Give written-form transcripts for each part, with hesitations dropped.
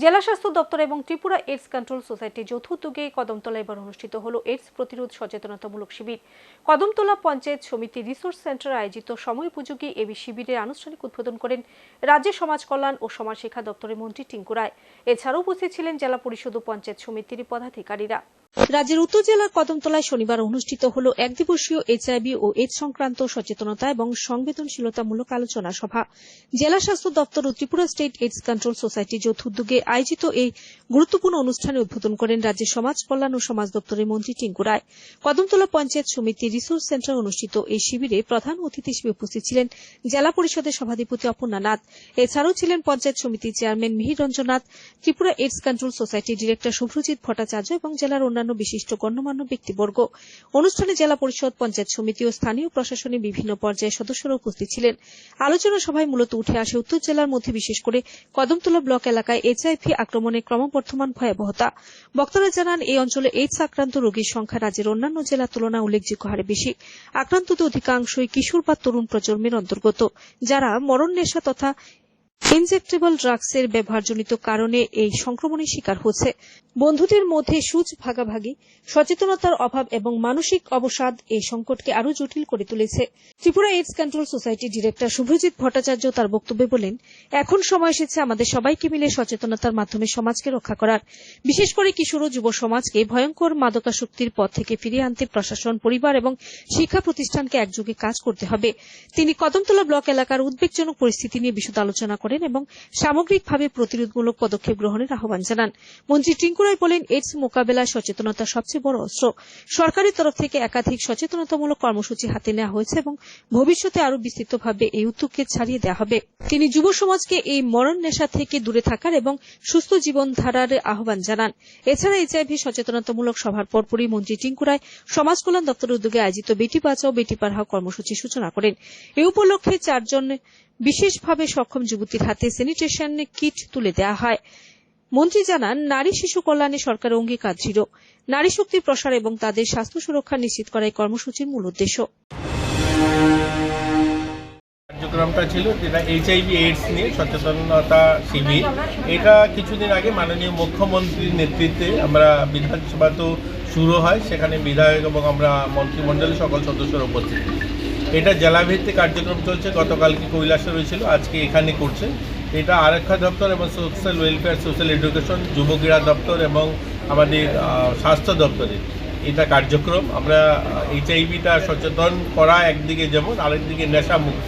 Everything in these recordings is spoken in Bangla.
জেলা স্বাস্থ্য দপ্তর এবং ত্রিপুরা এইডস কন্ট্রোল সোসাইটি যৌথ উদ্যোগে কদমতলা এবার অনুষ্ঠিত হলো এইডস প্রতিরোধ সচেতনতামূলক শিবির। কদমতলা পঞ্চায়েত সমিতি রিসোর্স সেন্টার আয়োজিত সময়োপযোগী এই শিবিরের আনুষ্ঠানিক উদ্বোধন করেন রাজ্যের সমাজ কল্যাণ ও সমাজ শিক্ষা দপ্তরের মন্ত্রী টিঙ্কু রায়। এছাড়াও উপস্থিত ছিলেন জেলা পরিষদ ও পঞ্চায়েত সমিতির পদাধিকারীরা। রাজ্যের উত্তর জেলার কদমতলায় শনিবার অনুষ্ঠিত হল একদিবসীয় এইচআইভি ও এইডস সংক্রান্ত সচেতনতা এবং সংবেদনশীলতামূলক আলোচনা সভা। জেলা স্বাস্থ্য দপ্তর ও Tripura state AIDS control society যৌথ উদ্যোগে আয়োজিত এই গুরুত্বপূর্ণ অনুষ্ঠানে উদ্বোধন করেন রাজ্যের সমাজ কল্যাণ ও সমাজ দপ্তরের মন্ত্রী টিঙ্কু রায়। কদমতলা পঞ্চায়েত সমিতি রিসোর্স সেন্টার অনুষ্ঠিত এই শিবিরে প্রধান অতিথি হিসেবে উপস্থিত ছিলেন জেলা পরিষদের সভাধিপতি অপর্ণা নাথ। এছাড়াও ছিলেন পঞ্চায়েত সমিতির chairman Mihir Ranjan Nath, Tripura AIDS control সোসাইটির ডিরেক্টর শুভ্রজিৎ ভট্টাচার্য এবং জেলার অন্যান্য বিশিষ্ট গণ্যমান্য ব্যক্তিবর্গ। অনুষ্ঠানে জেলা পরিষদ, পঞ্চায়েত সমিতি ও স্থানীয় প্রশাসনের বিভিন্ন পর্যায়ের সদস্যরা উপস্থিত ছিলেন। আলোচনা সভায় মূলত উঠে আসে উত্তর জেলার মধ্যে বিশেষ করে কদমতলা ব্লক এলাকায় এইচআইভি আক্রমণের ক্রমবর্ধমান ভয়াবহতা। বক্তারা জানান, এই অঞ্চলে এইডস আক্রান্ত রোগীর সংখ্যা রাজ্যের অন্যান্য জেলার তুলনায় উল্লেখযোগ্য হারে বেশি। আক্রান্তদের অধিকাংশই কিশোর বা তরুণ প্রজন্মের অন্তর্গত, যারা মরণ নেশা তথা ইনজেক্টেবল ড্রাগসের ব্যবহারজনিত কারণে এই সংক্রমণের শিকার হচ্ছে। বন্ধুদের মধ্যে সুচ ভাগাভাগি, সচেতনতার অভাব এবং মানসিক অবসাদ এই সংকটকে আরও জটিল করে তুলেছে। ত্রিপুরা এইডস কন্ট্রোল সোসাইটির ডিরেক্টর শুভ্রজিৎ ভট্টাচার্য তার বক্তব্যে বলেন, এখন সময় এসেছে আমাদের সবাইকে মিলে সচেতনতার মাধ্যমে সমাজকে রক্ষা করার। বিশেষ করে কিশোর ও যুব সমাজকে ভয়ঙ্কর মাদকাসক্তির পথ থেকে ফিরিয়ে আনতে প্রশাসন, পরিবার এবং শিক্ষা প্রতিষ্ঠানকে একযোগে কাজ করতে হবে। তিনি কদমতলা ব্লক এলাকার উদ্বেগজনক পরিস্থিতি নিয়ে বিশদ আলোচনা করেন এবং সামগ্রিকভাবে প্রতিরোধমূলক পদক্ষেপ গ্রহণের আহ্বান জানান। মন্ত্রী টিঙ্কু রায় বলেন, এইডস মোকাবেলায় সচেতনতা সবচেয়ে বড় অস্ত্র। সরকারের তরফ থেকে একাধিক সচেতনতামূলক কর্মসূচি হাতে নেওয়া হয়েছে এবং ভবিষ্যতে আরও বিস্তৃতভাবে এই উদ্যোগকে ছাড়িয়ে দেওয়া হবে। তিনি যুব সমাজকে এই মরণ নেশা থেকে দূরে থাকার এবং সুস্থ জীবনধারার আহ্বান জানান। এছাড়া এইচআইভি সচেতনতামূলক সভার পরপরই মন্ত্রী টিঙ্কু রায় সমাজ কল্যাণ দপ্তরের উদ্যোগে আয়োজিত বেটি বাঁচাও বেটি পড়াও কর্মসূচির সূচনা করেন। এই উপলক্ষে 4 জন বিশেষভাবে সক্ষম যুবতীর হাতে স্যানিটেশন কিট তুলে দেওয়া হয়। মন্ত্রী জানান, নারী শিশু কল্যাণে সরকারের অঙ্গীকার দৃঢ়। নারী শক্তির প্রসার এবং তাদের স্বাস্থ্য সুরক্ষা নিশ্চিত করাই কর্মসূচির মূল উদ্দেশ্য। কার্যক্রমটা ছিল যেটা এইচআইভি এইডস নিয়ে সচেতনতা শিবির। এটা কিছুদিন আগে মাননীয় মুখ্যমন্ত্রীর নেতৃত্বে আমরা বিধানসভাতেও শুরু হয়, সেখানে বিধায়ক এবং আমরা মন্ত্রিমণ্ডলের সকল সদস্যরা উপস্থিত। এটা জেলাভিত্তিক কার্যক্রম চলছে, গতকালকে কৈলাসে রয়েছিল, আজকে এখানে করছে। এটা আরক্ষা দপ্তর এবং সোশ্যাল ওয়েলফেয়ার, সোশ্যাল এডুকেশন, যুব ক্রীড়া দপ্তর এবং আমাদের স্বাস্থ্য দপ্তরের এটা কার্যক্রম। আমরা এইচআইভিটা সচেতন করা একদিকে, যেমন আরেকদিকে নেশা মুক্ত।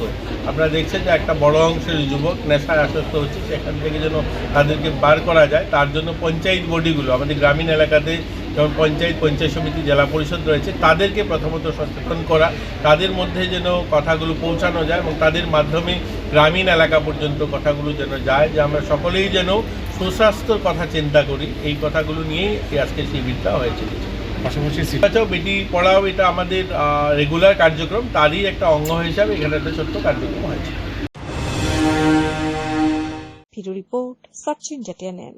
আপনারা দেখছেন যে একটা বড় অংশের যুবক নেশায় আসক্ত হচ্ছে, সেখান থেকে যেন তাদেরকে বার করা যায়, তার জন্য পঞ্চায়েত বডিগুলো আমাদের গ্রামীণ এলাকাতে যেমন পঞ্চায়েত সমিতি, জেলা পরিষদ রয়েছে, তাদেরকে প্রথমত সচেতন করা, তাদের মধ্যে যেন কথাগুলো পৌঁছানো যায় এবং তাদের মাধ্যমে গ্রামীণ এলাকা পর্যন্ত কথাগুলো যেন যায়, যে আমরা সকলেই যেন সুস্বাস্থ্যর কথা চিন্তা করি। এই কথাগুলো নিয়েই আজকে শিবিরটা হয়েছিল। পাশাপাশি বাঁচাও বেটি পড়াও এটা আমাদের রেগুলার কার্যক্রম, তারই একটা অঙ্গ হিসাবে এখানে একটা ছোট্ট কার্যক্রম হয়েছে। রিপোর্ট সচিন জাটিয়ানেন।